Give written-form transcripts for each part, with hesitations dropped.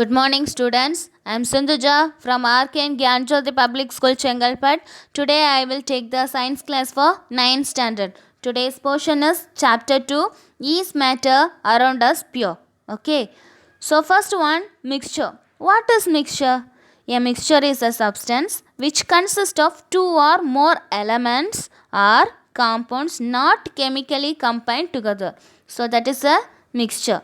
Good morning, students. I am Sindhuja from RK and Gyanjyoti Public School, Chengalpat. Today, I will take the science class for 9th standard. Today's portion is Chapter 2 Is Matter Around Us Pure? Okay. So, first one, mixture. What is mixture? A mixture is a substance which consists of two or more elements or compounds not chemically combined together. So, that is a mixture.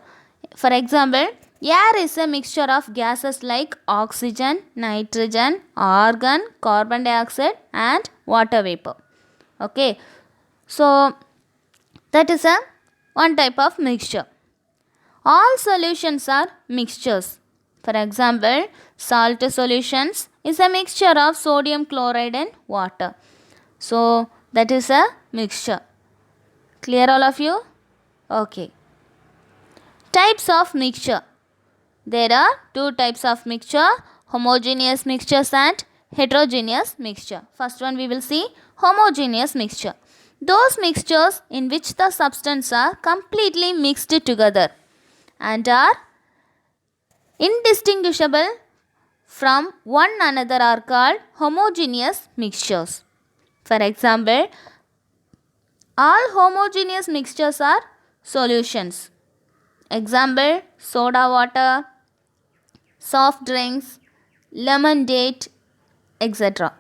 For example, air is a mixture of gases like oxygen, nitrogen, argon, carbon dioxide and water vapor. Okay. So that is a one type of mixture. All solutions are mixtures. For example, salt solutions is a mixture of sodium chloride and water. So that is a mixture. Clear all of you? Okay. Types of mixture. There are two types of mixture, homogeneous mixtures and heterogeneous mixture. First one we will see homogeneous mixture. Those mixtures in which the substances are completely mixed together and are indistinguishable from one another are called homogeneous mixtures. For example, all homogeneous mixtures are solutions. Example, soda water, soft drinks, lemonade, etc.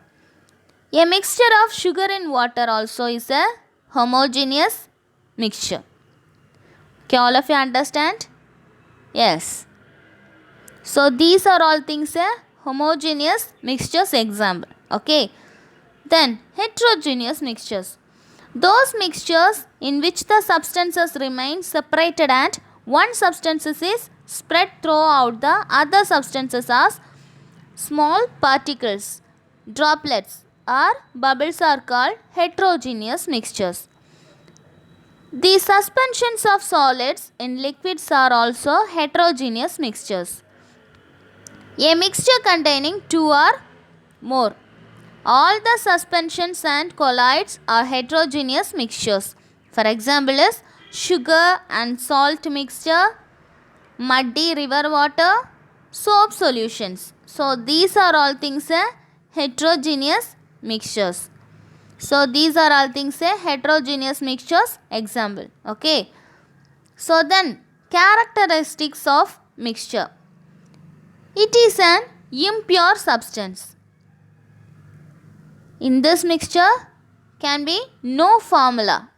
A mixture of sugar and water also is a homogeneous mixture. Can all of you understand? Yes. So these are all things a homogeneous mixtures example. Okay. Then heterogeneous mixtures. Those mixtures in which the substances remain separated and one substance is spread throughout the other substances as small particles, droplets or bubbles are called heterogeneous mixtures. The suspensions of solids in liquids are also heterogeneous mixtures. A mixture containing two or more. All the suspensions and colloids are heterogeneous mixtures. For example is sugar and salt mixture, muddy river water, soap solutions. So these are all things heterogeneous mixtures. So these are all things heterogeneous mixtures example. Okay. So then characteristics of mixture. It is an impure substance. In this mixture can be no formula.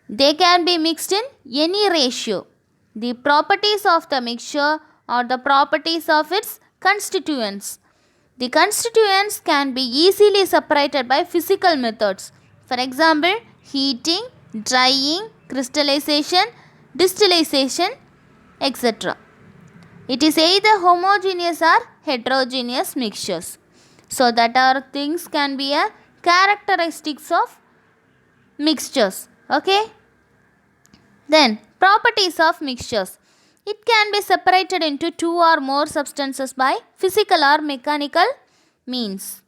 They can be mixed in any ratio. The properties of the mixture are the properties of its constituents. The constituents can be easily separated by physical methods. For example, heating, drying, crystallization, distillation, etc. It is either homogeneous or heterogeneous mixtures. So that are things can be a characteristics of mixtures. Okay. Then properties of mixtures. It can be separated into two or more substances by physical or mechanical means.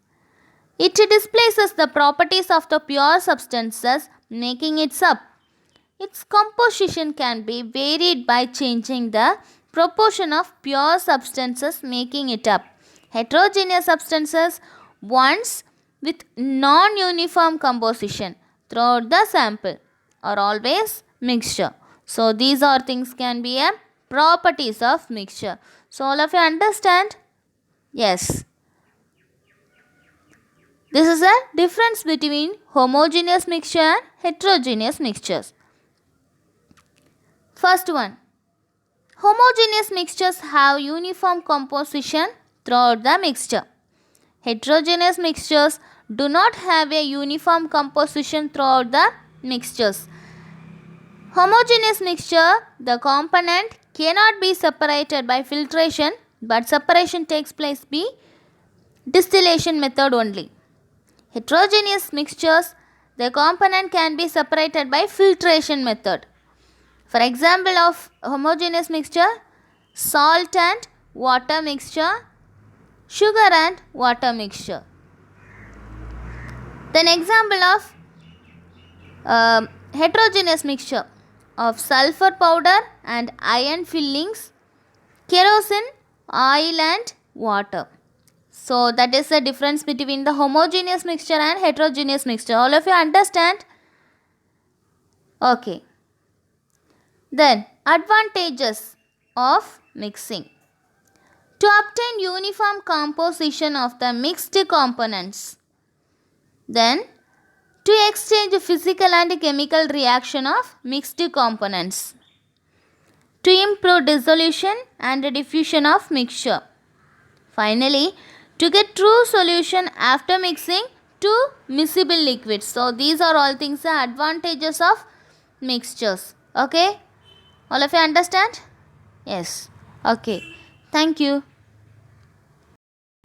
It displaces the properties of the pure substances, making it up. Its composition can be varied by changing the proportion of pure substances, making it up. Heterogeneous substances, ones with non-uniform composition throughout the sample, are always mixture. So these are things can be a properties of mixture. So all of you understand? Yes. This is a difference between homogeneous mixture and heterogeneous mixtures. First one. Homogeneous mixtures have uniform composition throughout the mixture. Heterogeneous mixtures do not have a uniform composition throughout the mixtures. Homogeneous mixture, the component cannot be separated by filtration, but separation takes place by distillation method only. Heterogeneous mixtures, the component can be separated by filtration method. For example of homogeneous mixture, salt and water mixture, sugar and water mixture. Then example of heterogeneous mixture of sulfur powder and iron fillings, kerosene oil and water. So that is the difference between the homogeneous mixture and heterogeneous mixture. All of you understand? Okay. Then advantages of mixing. To obtain uniform composition of the mixed components. Then to exchange physical and chemical reaction of mixed components. To improve dissolution and diffusion of mixture. Finally, to get true solution after mixing to miscible liquids. So these are all things the advantages of mixtures. Okay, all of you understand? Yes. Okay, thank you.